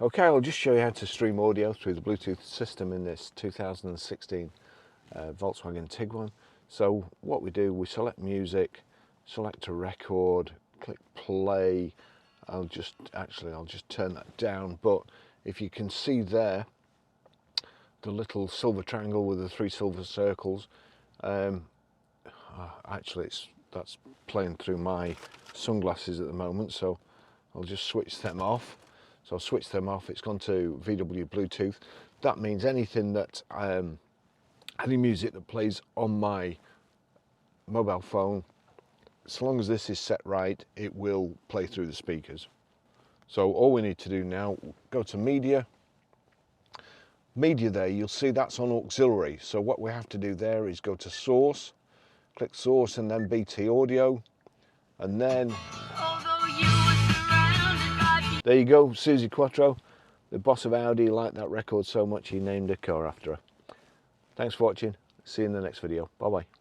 Okay, I'll just show you how to stream audio through the Bluetooth system in this 2016 Volkswagen Tiguan. So what we do, we select music, select a record, click play. I'll just turn that down, but if you can see there, the little silver triangle with the 3 silver circles, that's playing through my sunglasses at the moment, so I'll just switch them off. So I'll switch them off. It's gone to VW Bluetooth. That means anything that any music that plays on my mobile phone, so long as this is set right, it will play through the speakers. So all we need to do now, go to media there, you'll see that's on auxiliary. So what we have to do there is go to source, click source and then BT audio, and then there you go, Susie Quattro, the boss of Audi, liked that record so much he named a car after her. Thanks for watching, see you in the next video, bye bye.